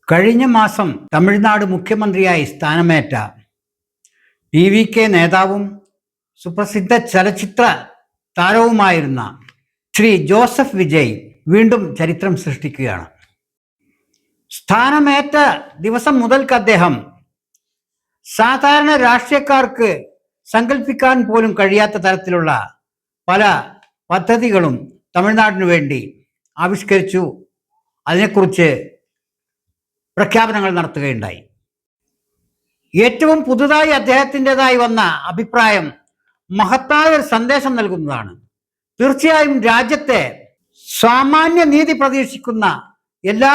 കഴിഞ്ഞ മാസം തമിഴ്നാട് മുഖ്യമന്ത്രിയായി സ്ഥാനമേറ്റ ടി.വി.കെ നേതാവും സുപ്രസിദ്ധ ചലച്ചിത്ര താരവുമായിരുന്ന ശ്രീ ജോസഫ് വിജയ് വീണ്ടും ചരിത്രം സൃഷ്ടിക്കുകയാണ്. സ്ഥാനമേറ്റ ദിവസം മുതൽക്ക് അദ്ദേഹം സാധാരണ രാഷ്ട്രീയക്കാർക്ക് സങ്കല്പിക്കാൻ പോലും കഴിയാത്ത തരത്തിലുള്ള പല പദ്ധതികളും തമിഴ്നാടിനു വേണ്ടി ആവിഷ്കരിച്ചു. അതിനെക്കുറിച്ച് പ്രഖ്യാപനങ്ങൾ നടത്തുകയുണ്ടായി. ഏറ്റവും പുതുതായി അദ്ദേഹത്തിൻ്റെതായി വന്ന അഭിപ്രായം മഹത്തായ ഒരു സന്ദേശം നൽകുന്നതാണ്. തീർച്ചയായും രാജ്യത്തെ സാമാന്യ നീതി പ്രതീക്ഷിക്കുന്ന എല്ലാ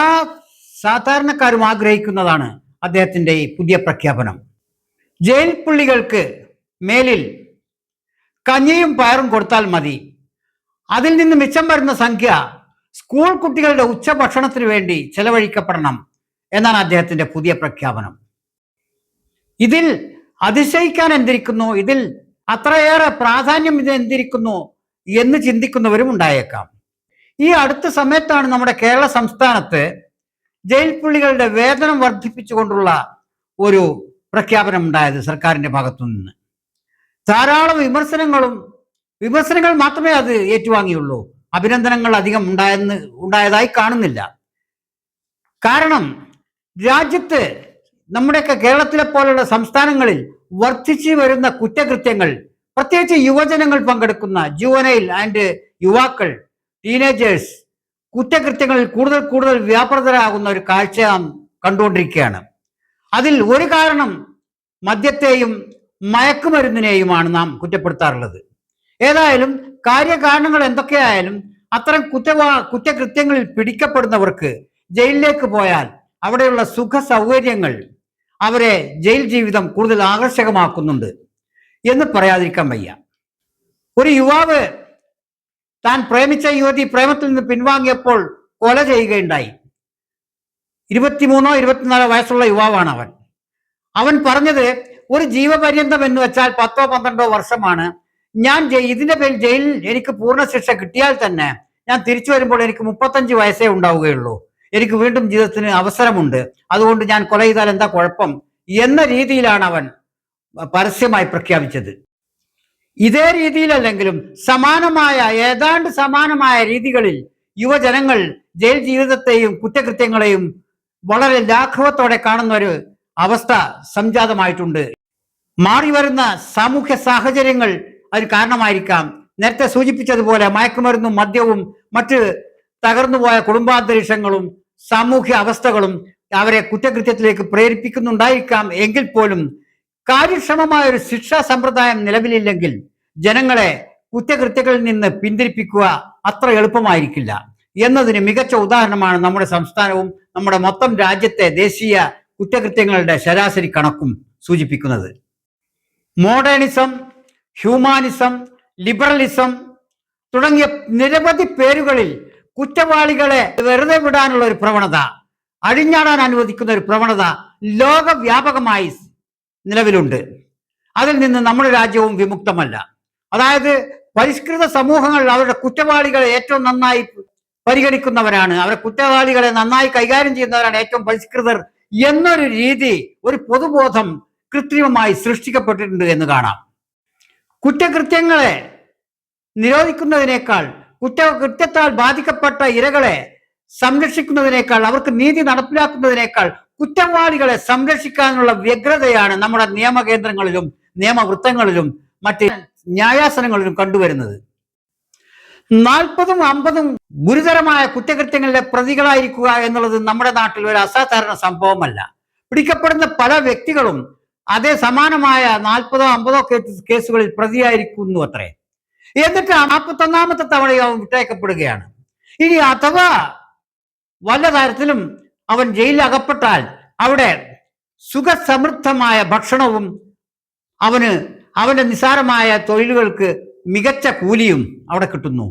സാധാരണക്കാരും ആഗ്രഹിക്കുന്നതാണ് അദ്ദേഹത്തിൻ്റെ ഈ പുതിയ പ്രഖ്യാപനം. ജയിൽ പുള്ളികൾക്ക് മേലിൽ കഞ്ഞിയും പയറും കൊടുത്താൽ മതി, അതിൽ നിന്ന് മിച്ചം വരുന്ന സംഖ്യ സ്കൂൾ കുട്ടികളുടെ ഉച്ചഭക്ഷണത്തിന് വേണ്ടി ചെലവഴിക്കപ്പെടണം എന്നാണ് അദ്ദേഹത്തിന്റെ പുതിയ പ്രഖ്യാപനം. ഇതിൽ അതിശയിക്കാൻ എന്തിരിക്കുന്നു, ഇതിൽ അത്രയേറെ പ്രാധാന്യം ഇത് എന്തിരിക്കുന്നു എന്ന് ചിന്തിക്കുന്നവരും ഉണ്ടായേക്കാം. ഈ അടുത്ത സമയത്താണ് നമ്മുടെ കേരള സംസ്ഥാനത്ത് ജയിൽ പുള്ളികളുടെ വേതനം വർദ്ധിപ്പിച്ചുകൊണ്ടുള്ള ഒരു പ്രഖ്യാപനം ഉണ്ടായത് സർക്കാരിന്റെ ഭാഗത്തു നിന്ന്. ധാരാളം വിമർശനങ്ങൾ മാത്രമേ അത് ഏറ്റുവാങ്ങിയുള്ളൂ. അഭിനന്ദനങ്ങൾ അധികം ഉണ്ടായതായി കാണുന്നില്ല. കാരണം രാജ്യത്ത് നമ്മുടെയൊക്കെ കേരളത്തിലെ പോലുള്ള സംസ്ഥാനങ്ങളിൽ വർദ്ധിച്ചു വരുന്ന കുറ്റകൃത്യങ്ങൾ, പ്രത്യേകിച്ച് യുവജനങ്ങൾ പങ്കെടുക്കുന്ന ജുവനൈൽ ആൻഡ് യുവാക്കൾ, ടീനേജേഴ്സ് കുറ്റകൃത്യങ്ങളിൽ കൂടുതൽ വ്യാപൃതരാകുന്ന ഒരു കാഴ്ച നാം കണ്ടുകൊണ്ടിരിക്കുകയാണ്. അതിൽ ഒരു കാരണം മദ്യത്തെയും മയക്കുമരുന്നിനെയുമാണ് നാം കുറ്റപ്പെടുത്താറുള്ളത്. ഏതായാലും കാര്യകാരണങ്ങൾ എന്തൊക്കെയായാലും അത്തരം കുറ്റകൃത്യങ്ങളിൽ പിടിക്കപ്പെടുന്നവർക്ക് ജയിലിലേക്ക് പോയാൽ അവിടെയുള്ള സുഖ സൗകര്യങ്ങൾ അവരെ ജയിൽ ജീവിതം കൂടുതൽ ആകർഷകമാക്കുന്നുണ്ട് എന്ന് പറയാതിരിക്കാൻ വയ്യ. ഒരു യുവാവ് താൻ പ്രേമിച്ച യുവതി പ്രേമത്തിൽ നിന്ന് പിൻവാങ്ങിയപ്പോൾ കൊല ചെയ്യുകയുണ്ടായി. 23-24 വയസ്സുള്ള യുവാവാണ് അവൻ. അവൻ പറഞ്ഞത്, ഒരു ജീവപര്യന്തം എന്ന് വെച്ചാൽ 10-12 വർഷമാണ്. ഞാൻ ഇതിന്റെ പേരിൽ ജയിലിൽ എനിക്ക് പൂർണ്ണ ശിക്ഷ കിട്ടിയാൽ തന്നെ ഞാൻ തിരിച്ചു വരുമ്പോൾ എനിക്ക് 35 വയസ്സേ ഉണ്ടാവുകയുള്ളൂ. എനിക്ക് വീണ്ടും ജീവിതത്തിന് അവസരമുണ്ട്. അതുകൊണ്ട് ഞാൻ കൊല ചെയ്താൽ എന്താ കുഴപ്പം എന്ന രീതിയിലാണ് അവൻ പരസ്യമായി പ്രഖ്യാപിച്ചത്. ഇതേ രീതിയിലല്ലെങ്കിലും ഏതാണ്ട് സമാനമായ രീതികളിൽ യുവജനങ്ങൾ ജയിൽ ജീവിതത്തെയും കുറ്റകൃത്യങ്ങളെയും വളരെ ലാഘവത്തോടെ കാണുന്ന ഒരു അവസ്ഥ സംജാതമായിട്ടുണ്ട്. മാറി വരുന്ന സാമൂഹ്യ സാഹചര്യങ്ങൾ അതിന് കാരണമായിരിക്കാം. നേരത്തെ സൂചിപ്പിച്ചതുപോലെ മയക്കുമരുന്നും മദ്യവും മറ്റ് തകർന്നുപോയ കുടുംബാന്തരീക്ഷങ്ങളും സാമൂഹ്യ അവസ്ഥകളും അവരെ കുറ്റകൃത്യത്തിലേക്ക് പ്രേരിപ്പിക്കുന്നുണ്ടായിരിക്കാം. എങ്കിൽ പോലും കാര്യക്ഷമമായ ഒരു ശിക്ഷാ സമ്പ്രദായം നിലവിലില്ലെങ്കിൽ ജനങ്ങളെ കുറ്റകൃത്യങ്ങളിൽ നിന്ന് പിന്തിരിപ്പിക്കുക അത്ര എളുപ്പമായിരിക്കില്ല എന്നതിന് മികച്ച ഉദാഹരണമാണ് നമ്മുടെ സംസ്ഥാനവും നമ്മുടെ മൊത്തം രാജ്യത്തെ ദേശീയ കുറ്റകൃത്യങ്ങളുടെ ശരാശരി കണക്കും സൂചിപ്പിക്കുന്നത്. മോഡേണിസം, ഹ്യൂമാനിസം, ലിബറലിസം തുടങ്ങിയ നിരവധി പേരുകളിൽ കുറ്റവാളികളെ വെറുതെ വിടാനുള്ള ഒരു പ്രവണത, അഴിഞ്ഞാടാൻ അനുവദിക്കുന്ന ഒരു പ്രവണത ലോകവ്യാപകമായി നിലവിലുണ്ട്. അതിൽ നിന്ന് നമ്മുടെ രാജ്യവും വിമുക്തമല്ല. അതായത് പരിഷ്കൃത സമൂഹങ്ങൾ അവരുടെ കുറ്റവാളികളെ ഏറ്റവും നന്നായി പരിഗണിക്കുന്നവരാണ്, അവരുടെ കുറ്റവാളികളെ നന്നായി കൈകാര്യം ചെയ്യുന്നവരാണ് ഏറ്റവും പരിഷ്കൃതർ എന്നൊരു രീതി, ഒരു പൊതുബോധം കൃത്രിമമായി സൃഷ്ടിക്കപ്പെട്ടിട്ടുണ്ട് എന്ന് കാണാം. കുറ്റകൃത്യങ്ങളെ നിരോധിക്കുന്നതിനേക്കാൾ, കുറ്റത്താൽ ബാധിക്കപ്പെട്ട ഇരകളെ സംരക്ഷിക്കുന്നതിനേക്കാൾ, അവർക്ക് നീതി നടപ്പിലാക്കുന്നതിനേക്കാൾ കുറ്റവാളികളെ സംരക്ഷിക്കാനുള്ള വ്യഗ്രതയാണ് നമ്മുടെ നിയമകേന്ദ്രങ്ങളിലും നിയമവൃത്തങ്ങളിലും മറ്റ് ന്യായാസനങ്ങളിലും കണ്ടുവരുന്നത്. 40-50 ഗുരുതരമായ കുറ്റകൃത്യങ്ങളിലെ പ്രതികളായിരിക്കുക എന്നുള്ളത് നമ്മുടെ നാട്ടിൽ ഒരു അസാധാരണ സംഭവമല്ല. പിടിക്കപ്പെടുന്ന പല വ്യക്തികളും അതേ സമാനമായ 40-50 കേസുകളിൽ പ്രതിയായിരിക്കുന്നു അത്രേ. എന്നിട്ട് 41ാമത്തെ തവണയും വിട്ടയക്കപ്പെടുകയാണ്. ഇനി അഥവാ വല്ല തരത്തിലും അവൻ ജയിലിൽ അകപ്പെട്ടാൽ അവിടെ സുഖസമൃദ്ധമായ ഭക്ഷണവും അവന്റെ നിസ്സാരമായ തൊഴിലുകൾക്ക് മികച്ച കൂലിയും അവിടെ കിട്ടുന്നു.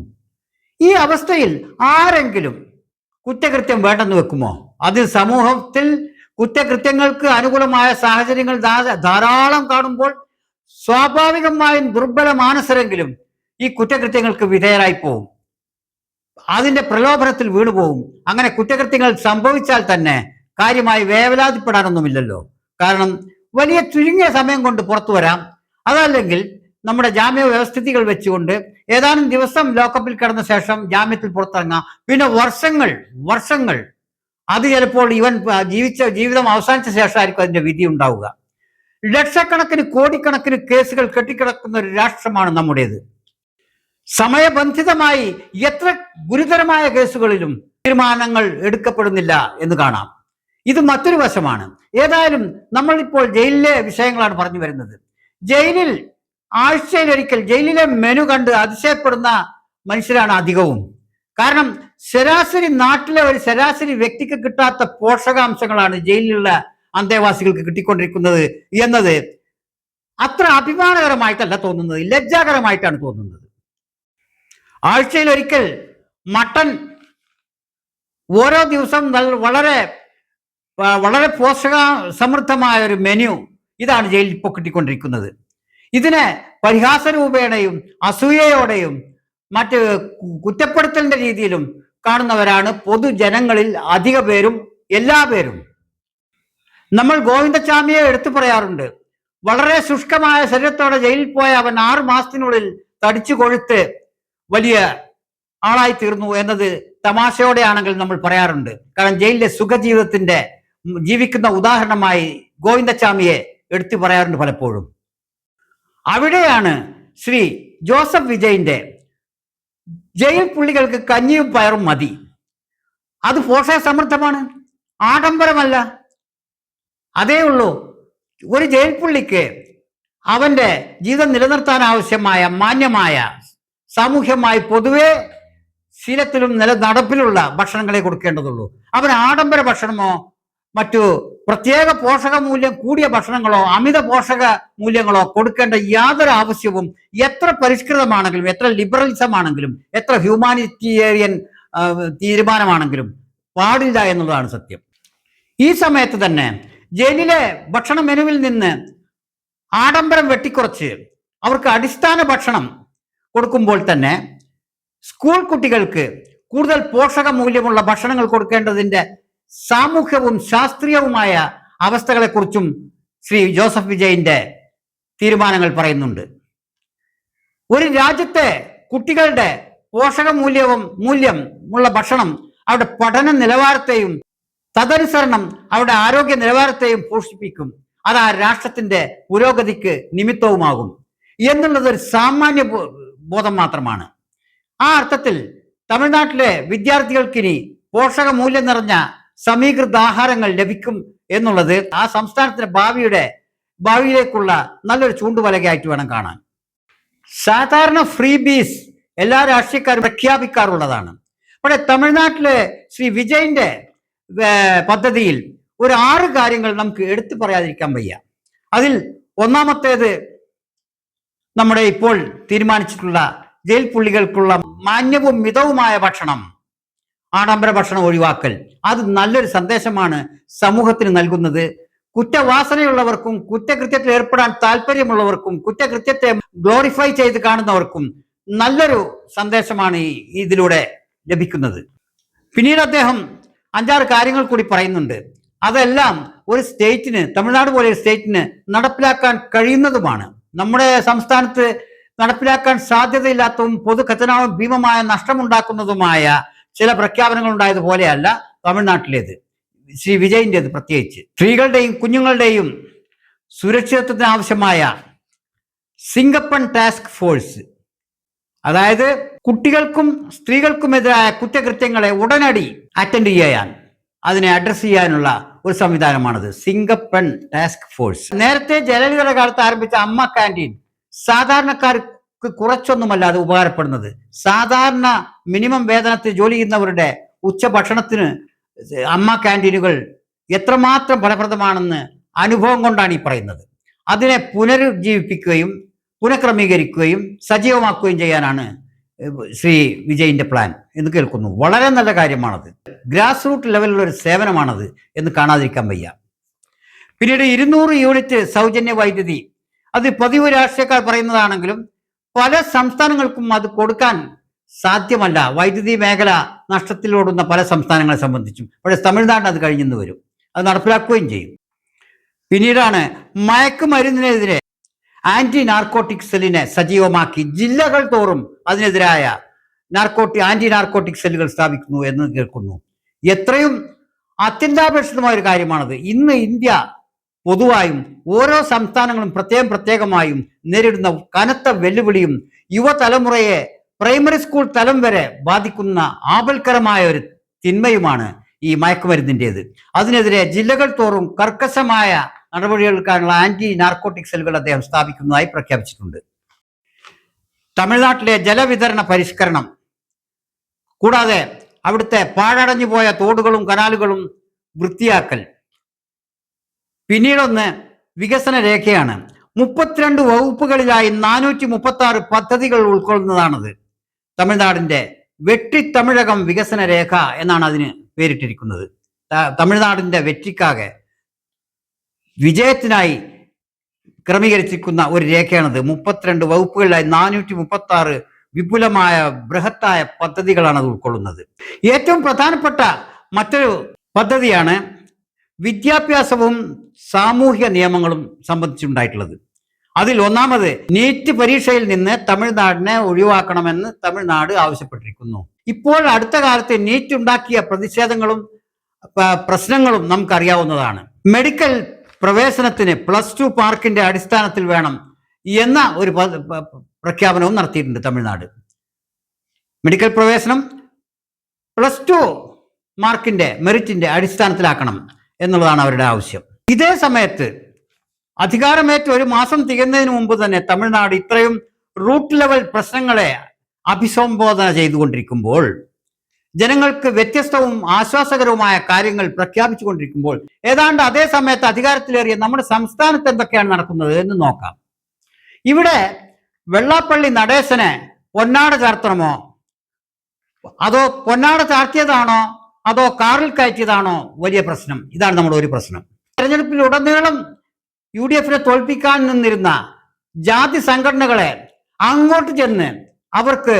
ഈ അവസ്ഥയിൽ ആരെങ്കിലും കുറ്റകൃത്യം വേണ്ടെന്ന് വെക്കുമോ? അതിൽ സമൂഹത്തിൽ കുറ്റകൃത്യങ്ങൾക്ക് അനുകൂലമായ സാഹചര്യങ്ങൾ ധാരാളം കാണുമ്പോൾ സ്വാഭാവികമായും ദുർബല മാനസരെങ്കിലും ഈ കുറ്റകൃത്യങ്ങൾക്ക് വിധേയരായി പോവും. അതിന്റെ പ്രലോഭനത്തിൽ വീണുപോകും. അങ്ങനെ കുറ്റകൃത്യങ്ങൾ സംഭവിച്ചാൽ തന്നെ കാര്യമായി വേവലാതിപ്പെടാനൊന്നുമില്ലല്ലോ. കാരണം വലിയ ചുരുങ്ങിയ സമയം കൊണ്ട് പുറത്തു വരാം. അതല്ലെങ്കിൽ നമ്മുടെ ജാമ്യ വ്യവസ്ഥിതികൾ വെച്ചുകൊണ്ട് ഏതാനും ദിവസം ലോക്കപ്പിൽ കിടന്ന ശേഷം ജാമ്യത്തിൽ പുറത്തിറങ്ങാം. പിന്നെ വർഷങ്ങൾ അത് ചിലപ്പോൾ ഇവൻ ജീവിതം അവസാനിച്ച ശേഷമായിരിക്കും അതിന്റെ വിധി ഉണ്ടാവുക. ലക്ഷക്കണക്കിന് കോടിക്കണക്കിന് കേസുകൾ കെട്ടിക്കിടക്കുന്ന ഒരു രാഷ്ട്രമാണ് നമ്മുടേത്. സമയബന്ധിതമായി എത്ര ഗുരുതരമായ കേസുകളിലും തീരുമാനങ്ങൾ എടുക്കപ്പെടുന്നില്ല എന്ന് കാണാം. ഇത് മറ്റൊരു വശമാണ്. ഏതായാലും നമ്മളിപ്പോൾ ജയിലിലെ വിഷയങ്ങളാണ് പറഞ്ഞു വരുന്നത്. ജയിലിൽ ആഴ്ചയിലൊരിക്കൽ ജയിലിലെ മെനു കണ്ട് അതിശയപ്പെടുന്ന മനുഷ്യരാണ് അധികവും. കാരണം ശരാശരി നാട്ടിലെ ഒരു ശരാശരി വ്യക്തിക്ക് കിട്ടാത്ത പോഷകാംശങ്ങളാണ് ജയിലിലുള്ള അന്തേവാസികൾക്ക് കിട്ടിക്കൊണ്ടിരിക്കുന്നത് എന്നത് അത്ര അഭിമാനകരമായിട്ടല്ല തോന്നുന്നത്, ലജ്ജാകരമായിട്ടാണ് തോന്നുന്നത്. ആഴ്ചയിലൊരിക്കൽ മട്ടൺ, ഓരോ ദിവസം വളരെ വളരെ പോഷക സമൃദ്ധമായ ഒരു മെനു, ഇതാണ് ജയിലിൽ ഇപ്പോൾ കിട്ടിക്കൊണ്ടിരിക്കുന്നത്. ഇതിനെ പരിഹാസ രൂപേണയും അസൂയയോടെയും മറ്റ് കുറ്റപ്പെടുത്തലിന്റെ രീതിയിലും കാണുന്നവരാണ് പൊതുജനങ്ങളിൽ അധിക പേരും, എല്ലാ പേരും. നമ്മൾ ഗോവിന്ദച്ചാമിയെ എടുത്തു പറയാറുണ്ട്. വളരെ ശുഷ്കമായ ശരീരത്തോടെ ജയിലിൽ പോയ അവൻ 6 മാസത്തിനുള്ളിൽ തടിച്ചു കൊഴുത്ത് വലിയ ആളായി തീർന്നു എന്നത് തമാശയോടെയാണെങ്കിൽ നമ്മൾ പറയാറുണ്ട്. കാരണം ജയിലിലെ സുഖജീവിതത്തിന്റെ ജീവിക്കുന്ന ഉദാഹരണമായി ഗോവിന്ദച്ചാമിയെ എടുത്തു പറയാറുണ്ട് പലപ്പോഴും. അവിടെയാണ് ശ്രീ ജോസഫ് വിജയിന്റെ ജയിൽ പുള്ളികൾക്ക് കഞ്ഞിയും പയറും മതി, അത് പോഷക സമൃദ്ധമാണ്, ആഡംബരമല്ല. അതേ ഉള്ളൂ. ഒരു ജയിൽ പുള്ളിക്ക് അവന്റെ ജീവിതം നിലനിർത്താൻ ആവശ്യമായ മാന്യമായ സാമൂഹ്യമായി പൊതുവെ ശീലത്തിലും നടപ്പിലുള്ള ഭക്ഷണങ്ങളെ കൊടുക്കേണ്ടതുള്ളൂ. അവൻ ആഡംബര ഭക്ഷണമോ മറ്റു പ്രത്യേക പോഷക മൂല്യം കൂടിയ ഭക്ഷണങ്ങളോ അമിത പോഷക മൂല്യങ്ങളോ കൊടുക്കേണ്ട യാതൊരു ആവശ്യവും എത്ര പരിഷ്കൃതമാണെങ്കിലും, എത്ര ലിബറലിസം ആണെങ്കിലും, എത്ര ഹ്യൂമാനിറ്റേറിയൻ തീരുമാനമാണെങ്കിലും പാടില്ല എന്നുള്ളതാണ് സത്യം. ഈ സമയത്ത് തന്നെ ജയിലിലെ ഭക്ഷണ മെനുവിൽ നിന്ന് ആഡംബരം വെട്ടിക്കുറച്ച് അവർക്ക് അടിസ്ഥാന ഭക്ഷണം കൊടുക്കുമ്പോൾ തന്നെ സ്കൂൾ കുട്ടികൾക്ക് കൂടുതൽ പോഷക മൂല്യമുള്ള ഭക്ഷണങ്ങൾ കൊടുക്കേണ്ടതിന്റെ സാമൂഹ്യവും ശാസ്ത്രീയവുമായ അവസ്ഥകളെക്കുറിച്ചും ശ്രീ ജോസഫ് വിജയിന്റെ തീരുമാനങ്ങൾ പറയുന്നുണ്ട്. ഒരു രാജ്യത്തെ കുട്ടികളുടെ പോഷക മൂല്യമുള്ള ഭക്ഷണം അവരുടെ പഠന നിലവാരത്തെയും തദനുസരണം അവരുടെ ആരോഗ്യ നിലവാരത്തെയും പോഷിപ്പിക്കും. അത് ആ രാഷ്ട്രത്തിന്റെ പുരോഗതിക്ക് നിമിത്തവുമാകും എന്നുള്ളത് ഒരു സാമാന്യ ബോധം മാത്രമാണ്. ആ അർത്ഥത്തിൽ തമിഴ്നാട്ടിലെ വിദ്യാർത്ഥികൾക്കിനി പോഷക മൂല്യം നിറഞ്ഞ സമീകൃത ആഹാരങ്ങൾ ലഭിക്കും എന്നുള്ളത് ആ സംസ്ഥാനത്തിന്റെ ഭാവിയിലേക്കുള്ള നല്ലൊരു ചൂണ്ടുവലകയായിട്ട് വേണം കാണാൻ. സാധാരണ ഫ്രീ ബീസ് എല്ലാ രാഷ്ട്രീയക്കാരും പ്രഖ്യാപിക്കാറുള്ളതാണ്. പക്ഷേ തമിഴ്നാട്ടിലെ ശ്രീ വിജയിന്റെ പദ്ധതിയിൽ ഒരു 6 കാര്യങ്ങൾ നമുക്ക് എടുത്തു പറയാതിരിക്കാൻ വയ്യ. അതിൽ ഒന്നാമത്തേത് നമ്മുടെ ഇപ്പോൾ തീരുമാനിച്ചിട്ടുള്ള ജയിൽ പുള്ളികൾക്കുള്ള മാന്യവും മിതവുമായ ഭക്ഷണം, ആഡംബര ഭക്ഷണം ഒഴിവാക്കൽ. അത് നല്ലൊരു സന്ദേശമാണ് സമൂഹത്തിന് നൽകുന്നത്. കുറ്റവാസനയുള്ളവർക്കും കുറ്റകൃത്യത്തിൽ ഏർപ്പെടാൻ താല്പര്യമുള്ളവർക്കും കുറ്റകൃത്യത്തെ ഗ്ലോറിഫൈ ചെയ്ത് കാണുന്നവർക്കും നല്ലൊരു സന്ദേശമാണ് ഇതിലൂടെ ലഭിക്കുന്നത്. പിന്നീട് അദ്ദേഹം 5-6 കാര്യങ്ങൾ കൂടി പറയുന്നുണ്ട്. അതെല്ലാം ഒരു സ്റ്റേറ്റിന്, തമിഴ്നാട് പോലെ ഒരു സ്റ്റേറ്റിന് നടപ്പിലാക്കാൻ കഴിയുന്നതുമാണ്. നമ്മുടെ സംസ്ഥാനത്ത് നടപ്പിലാക്കാൻ സാധ്യതയില്ലാത്തതും പൊതു ഖജനാവും ഭീമമായ നഷ്ടമുണ്ടാക്കുന്നതുമായ ചില പ്രഖ്യാപനങ്ങൾ ഉണ്ടായതുപോലെയല്ല തമിഴ്നാട്ടിലേത്, ശ്രീ വിജയിൻ്റെത് പ്രത്യേകിച്ച്. സ്ത്രീകളുടെയും കുഞ്ഞുങ്ങളുടെയും സുരക്ഷിതത്വത്തിന് ആവശ്യമായ സിംഗപ്പൺ ടാസ്ക് ഫോഴ്സ്, അതായത് കുട്ടികൾക്കും സ്ത്രീകൾക്കുമെതിരായ കുറ്റകൃത്യങ്ങളെ ഉടനടി അറ്റൻഡ് ചെയ്യാൻ, അതിനെ അഡ്രസ് ചെയ്യാനുള്ള ഒരു സംവിധാനമാണത്, സിംഗപ്പൺ ടാസ്ക് ഫോഴ്സ്. നേരത്തെ ജയലളിതയുടെ കാലത്ത് ആരംഭിച്ച അമ്മ ക്യാൻറ്റീൻ സാധാരണക്കാർക്ക് കുറച്ചൊന്നുമല്ല അത് ഉപകാരപ്പെടുന്നത്. സാധാരണ മിനിമം വേതനത്തിൽ ജോലി ചെയ്യുന്നവരുടെ ഉച്ചഭക്ഷണത്തിന് അമ്മ ക്യാൻറ്റീനുകൾ എത്രമാത്രം ഫലപ്രദമാണെന്ന് അനുഭവം കൊണ്ടാണ് ഈ പറയുന്നത്. അതിനെ പുനരുജ്ജീവിപ്പിക്കുകയും പുനഃക്രമീകരിക്കുകയും സജീവമാക്കുകയും ചെയ്യാനാണ് ശ്രീ വിജയിന്റെ പ്ലാൻ എന്ന് കേൾക്കുന്നു. വളരെ നല്ല കാര്യമാണത്. ഗ്രാസ് റൂട്ട് ലെവലിലുള്ള ഒരു സേവനമാണത് എന്ന് കാണാതിരിക്കാൻ വയ്യ. പിന്നീട് 200 യൂണിറ്റ് സൗജന്യ വൈദ്യുതി, അത് പതിവ് രാഷ്ട്രീയക്കാർ പറയുന്നതാണെങ്കിലും പല സംസ്ഥാനങ്ങൾക്കും അത് കൊടുക്കാൻ സാധ്യമല്ല. വൈദ്യുതി മേഖല നഷ്ടത്തിലോടുന്ന പല സംസ്ഥാനങ്ങളെ സംബന്ധിച്ചും. പക്ഷേ തമിഴ്നാടിന് അത് കഴിഞ്ഞെന്ന് വരും. അത് നടപ്പിലാക്കുകയും ചെയ്യും. പിന്നീടാണ് മയക്കുമരുന്നിനെതിരെ ആന്റി നാർക്കോട്ടിക് സെല്ലിനെ സജീവമാക്കി ജില്ലകൾ തോറും അതിനെതിരായ ആന്റി നാർക്കോട്ടിക് സെല്ലുകൾ സ്ഥാപിക്കുന്നു എന്ന് കേൾക്കുന്നു. എത്രയും അത്യന്താപേക്ഷിതമായ ഒരു കാര്യമാണത്. ഇന്ന് ഇന്ത്യ പൊതുവായും ഓരോ സംസ്ഥാനങ്ങളും പ്രത്യേകമായും നേരിടുന്ന കനത്ത വെല്ലുവിളിയും യുവതലമുറയെ പ്രൈമറി സ്കൂൾ തലം വരെ ബാധിക്കുന്ന ആപൽക്കരമായ ഒരു തിന്മയുമാണ് ഈ മയക്കുമരുന്നിൻ്റെത്. അതിനെതിരെ ജില്ലകൾ തോറും കർക്കശമായ നടപടികൾക്കാനുള്ള ആന്റി നാർക്കോട്ടിക് സെല്ലുകൾ അദ്ദേഹം സ്ഥാപിക്കുന്നതായി പ്രഖ്യാപിച്ചിട്ടുണ്ട്. തമിഴ്നാട്ടിലെ ജലവിതരണ പരിഷ്കരണം, കൂടാതെ അവിടുത്തെ പാഴടഞ്ഞു പോയ തോടുകളും കനാലുകളും വൃത്തിയാക്കൽ. പിന്നീടൊന്ന് വികസന രേഖയാണ്. 32 വകുപ്പുകളിലായി 436 പദ്ധതികൾ ഉൾക്കൊള്ളുന്നതാണത്. തമിഴ്നാടിന്റെ വെട്ടിത്തമിഴകം വികസന രേഖ എന്നാണ് അതിന് പേരിട്ടിരിക്കുന്നത്. തമിഴ്നാടിന്റെ വെற்றிക്കാകെ വിജയത്തിനായി ക്രമീകരിച്ചിരിക്കുന്ന ഒരു രേഖയാണത്. 32 വകുപ്പുകളിലായി 436 വിപുലമായ ബൃഹത്തായ പദ്ധതികളാണ് അത് ഉൾക്കൊള്ളുന്നത്. ഏറ്റവും പ്രധാനപ്പെട്ട മറ്റൊരു പദ്ധതിയാണ് വിദ്യാഭ്യാസവും സാമൂഹ്യ നിയമങ്ങളും സംബന്ധിച്ചുണ്ടായിട്ടുള്ളത്. അതിൽ ഒന്നാമത് നീറ്റ് പരീക്ഷയിൽ നിന്ന് തമിഴ്നാടിനെ ഒഴിവാക്കണമെന്ന് തമിഴ്നാട് ആവശ്യപ്പെട്ടിരിക്കുന്നു. ഇപ്പോൾ അടുത്ത കാലത്ത് നീറ്റ് ഉണ്ടാക്കിയ പ്രതിഷേധങ്ങളും പ്രശ്നങ്ങളും നമുക്കറിയാവുന്നതാണ്. മെഡിക്കൽ പ്രവേശനത്തിന് +2 മാർക്കിന്റെ അടിസ്ഥാനത്തിൽ വേണം എന്ന ഒരു പ്രഖ്യാപനവും നടത്തിയിട്ടുണ്ട് തമിഴ്നാട്. മെഡിക്കൽ പ്രവേശനം +2 മാർക്കിന്റെ മെറിറ്റിന്റെ അടിസ്ഥാനത്തിലാക്കണം എന്നുള്ളതാണ് അവരുടെ ആവശ്യം. ഇതേ സമയത്ത് അധികാരമേറ്റ് 1 മാസം തികയുന്നതിന് മുമ്പ് തന്നെ തമിഴ്നാട് ഇത്രയും റൂട്ട് ലെവൽ പ്രശ്നങ്ങളെ അഭിസംബോധന ചെയ്തുകൊണ്ടിരിക്കുമ്പോൾ, ജനങ്ങൾക്ക് വ്യത്യസ്തവും ആശ്വാസകരവുമായ കാര്യങ്ങൾ പ്രഖ്യാപിച്ചുകൊണ്ടിരിക്കുമ്പോൾ, ഏതാണ്ട് അതേ സമയത്ത് അധികാരത്തിലേറിയ നമ്മുടെ സംസ്ഥാനത്ത് എന്തൊക്കെയാണ് നടക്കുന്നത് എന്ന് നോക്കാം. ഇവിടെ വെള്ളാപ്പള്ളി നടേശനെ പൊന്നാട ചാർത്തണമോ, അതോ പൊന്നാട ചാർത്തിയതാണോ, അതോ കാറിൽ കയറ്റിയതാണോ വലിയ പ്രശ്നം. ഇതാണ് നമ്മുടെ ഒരു പ്രശ്നം. തെരഞ്ഞെടുപ്പിൽ ഉടനീളം UDF-നെ തോൽപ്പിക്കാൻ നിന്നിരുന്ന ജാതി സംഘടനകളെ അങ്ങോട്ട് ചെന്ന് അവർക്ക്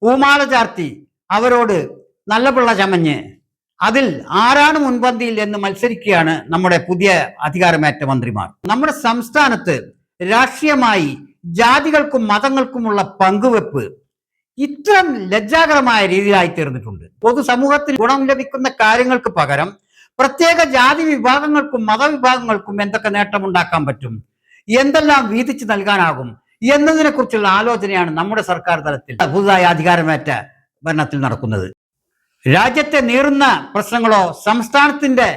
പൂമാല ചാർത്തി അവരോട് നല്ല പിള്ള ചമഞ്ഞ് അതിൽ ആരാണ് മുൻപന്തിയിൽ എന്ന് മത്സരിക്കുകയാണ് നമ്മുടെ പുതിയ അധികാരമേറ്റ മന്ത്രിമാർ. നമ്മുടെ സംസ്ഥാനത്ത് രാഷ്ട്രീയമായി ജാതികൾക്കും മതങ്ങൾക്കുമുള്ള പങ്കുവെപ്പ് ഇത്തരം ലജ്ജാകരമായ രീതിയിലായി തീർന്നിട്ടുണ്ട്. പൊതുസമൂഹത്തിൽ ഗുണം ലഭിക്കുന്ന കാര്യങ്ങൾക്ക് പകരം പ്രത്യേക ജാതി വിഭാഗങ്ങൾക്കും മതവിഭാഗങ്ങൾക്കും എന്തൊക്കെ നേട്ടമുണ്ടാക്കാൻ പറ്റും, എന്തെല്ലാം വീതിച്ചു നൽകാനാകും എന്നതിനെ കുറിച്ചുള്ള ആലോചനയാണ് നമ്മുടെ സർക്കാർ തലത്തിൽ പുതുതായി അധികാരമേറ്റ ഭരണത്തിൽ നടക്കുന്നത്. രാജ്യത്തെ നീറുന്ന പ്രശ്നങ്ങളോ സംസ്ഥാനത്തിന്റെ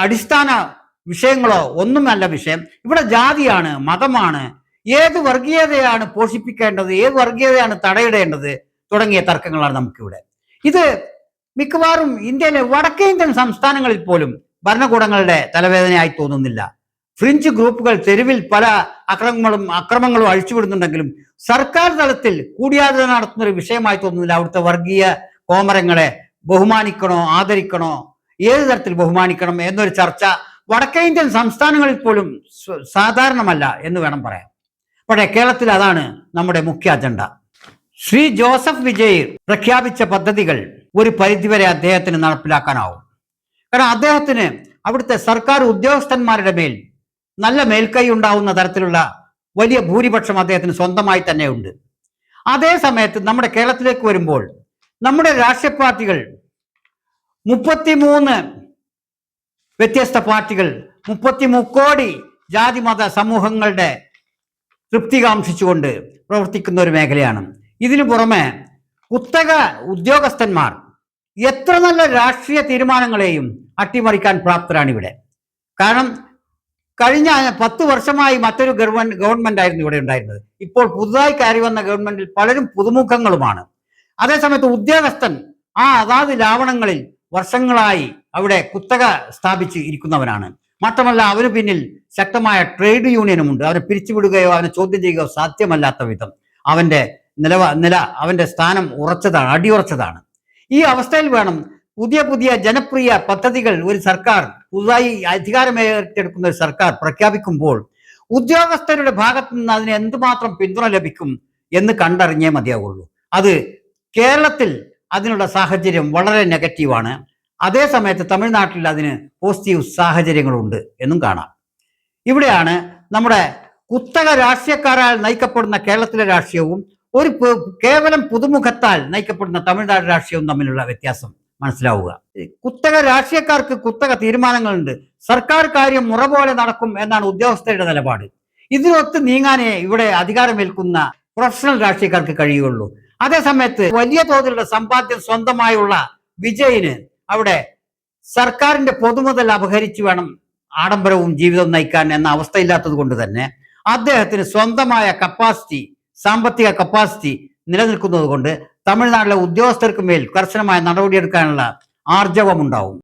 അടിസ്ഥാന വിഷയങ്ങളോ ഒന്നുമല്ല വിഷയം. ഇവിടെ ജാതിയാണ്, മതമാണ്, ഏത് വർഗീയതയാണ് പോഷിപ്പിക്കേണ്ടത്, ഏത് വർഗീയതയാണ് തടയിടേണ്ടത് തുടങ്ങിയ തർക്കങ്ങളാണ് നമുക്കിവിടെ. ഇത് മിക്കവാറും ഇന്ത്യയിലെ വടക്കേ ഇന്ത്യൻ സംസ്ഥാനങ്ങളിൽ പോലും ഭരണകൂടങ്ങളുടെ തലവേദനയായി തോന്നുന്നില്ല. ഫ്രിഞ്ച് ഗ്രൂപ്പുകൾ തെരുവിൽ പല അക്രമങ്ങളും അഴിച്ചുവിടുന്നുണ്ടെങ്കിലും സർക്കാർ തലത്തിൽ കൂടിയാലോചന നടത്തുന്ന ഒരു വിഷയമായി തോന്നുന്നില്ല. അവിടുത്തെ വർഗീയ കോമരങ്ങളെ ബഹുമാനിക്കണോ ആദരിക്കണോ, ഏത് തരത്തിൽ ബഹുമാനിക്കണം എന്നൊരു ചർച്ച വടക്കേ ഇന്ത്യൻ സംസ്ഥാനങ്ങളിൽ പോലും സാധാരണമല്ല എന്ന് വേണം പറയാം. പക്ഷേ കേരളത്തിൽ അതാണ് നമ്മുടെ മുഖ്യ അജണ്ട. ശ്രീ ജോസഫ് വിജയ് പ്രഖ്യാപിച്ച പദ്ധതികൾ ഒരു പരിധിവരെ അദ്ദേഹത്തിന് നടപ്പിലാക്കാനാവും. കാരണം അദ്ദേഹത്തിന് അവിടുത്തെ സർക്കാർ ഉദ്യോഗസ്ഥന്മാരുടെ മേൽ നല്ല മേൽക്കൈ ഉണ്ടാവുന്ന തരത്തിലുള്ള വലിയ ഭൂരിപക്ഷം അദ്ദേഹത്തിന് സ്വന്തമായി തന്നെ ഉണ്ട്. അതേ സമയത്ത് നമ്മുടെ കേരളത്തിലേക്ക് വരുമ്പോൾ നമ്മുടെ രാഷ്ട്രീയ പാർട്ടികൾ 33 വ്യത്യസ്ത പാർട്ടികൾ 33 കോടി ജാതി മത സമൂഹങ്ങളുടെ തൃപ്തി കാംക്ഷിച്ചുകൊണ്ട് പ്രവർത്തിക്കുന്ന ഒരു മേഖലയാണ്. ഇതിനു പുറമെ കുത്തക ഉദ്യോഗസ്ഥന്മാർ എത്ര നല്ല രാഷ്ട്രീയ തീരുമാനങ്ങളെയും അട്ടിമറിക്കാൻ പ്രാപ്തരാണ് ഇവിടെ. കാരണം കഴിഞ്ഞ 10 വർഷമായി മറ്റൊരു ഗവൺമെന്റ് ആയിരുന്നു ഇവിടെ ഉണ്ടായിരുന്നത്. ഇപ്പോൾ പുതുതായി കയറി വന്ന ഗവൺമെന്റിൽ പലരും പുതുമുഖങ്ങളുമാണ്. അതേസമയത്ത് ഉദ്യോഗസ്ഥൻ അതാത് ലാവണങ്ങളിൽ വർഷങ്ങളായി അവിടെ കുത്തക സ്ഥാപിച്ച് ഇരിക്കുന്നവനാണ്. മാത്രമല്ല അവന് പിന്നിൽ ശക്തമായ ട്രേഡ് യൂണിയനുമുണ്ട്. അവനെ പിരിച്ചുവിടുകയോ അവനെ ചോദ്യം ചെയ്യുകയോ സാധ്യമല്ലാത്ത വിധം അവന്റെ അവന്റെ സ്ഥാനം അടിയുറച്ചതാണ്. ഈ അവസ്ഥയിൽ വേണം പുതിയ ജനപ്രിയ പദ്ധതികൾ ഒരു സർക്കാർ, പുതുതായി അധികാരമേറ്റെടുക്കുന്ന ഒരു സർക്കാർ പ്രഖ്യാപിക്കുമ്പോൾ ഉദ്യോഗസ്ഥരുടെ ഭാഗത്തു നിന്ന് അതിന് എന്തുമാത്രം പിന്തുണ ലഭിക്കും എന്ന് കണ്ടറിഞ്ഞേ മതിയാവുള്ളൂ. അത് കേരളത്തിൽ അതിനുള്ള സാഹചര്യം വളരെ നെഗറ്റീവാണ്. അതേ സമയത്ത് തമിഴ്നാട്ടിൽ അതിന് പോസിറ്റീവ് സാഹചര്യങ്ങളുണ്ട് എന്നും കാണാം. ഇവിടെയാണ് നമ്മുടെ കുത്തക രാഷ്ട്രീയക്കാരാൽ നയിക്കപ്പെടുന്ന കേരളത്തിലെ രാഷ്ട്രീയവും ഒരു കേവലം പുതുമുഖത്താൽ നയിക്കപ്പെടുന്ന തമിഴ്നാട് രാഷ്ട്രീയവും തമ്മിലുള്ള വ്യത്യാസം മനസ്സിലാവുക. കുത്തക രാഷ്ട്രീയക്കാർക്ക് കുത്തക തീരുമാനങ്ങളുണ്ട്. സർക്കാർ കാര്യം മുറ പോലെ നടക്കും എന്നാണ് ഉദ്യോഗസ്ഥരുടെ നിലപാട്. ഇതിനൊത്ത് നീങ്ങാനേ ഇവിടെ അധികാരമേൽക്കുന്ന പ്രൊഫഷണൽ രാഷ്ട്രീയക്കാർക്ക് കഴിയുള്ളൂ. അതേസമയത്ത് വലിയ തോതിലുള്ള സമ്പാദ്യം സ്വന്തമായുള്ള വിജയിന് അവിടെ സർക്കാരിന്റെ പൊതുമുതൽ അപഹരിച്ചു വേണം ആഡംബരവും ജീവിതവും നയിക്കാൻ എന്ന അവസ്ഥയില്ലാത്തത് കൊണ്ട് തന്നെ അദ്ദേഹത്തിന് സ്വന്തമായ കപ്പാസിറ്റി, സാമ്പത്തിക കപ്പാസിറ്റി നിലനിൽക്കുന്നത് കൊണ്ട് തമിഴ്നാട്ടിലെ ഉദ്യോഗസ്ഥർക്ക് മേൽ കർശനമായ നടപടിയെടുക്കാനുള്ള ആർജവമുണ്ടാവും.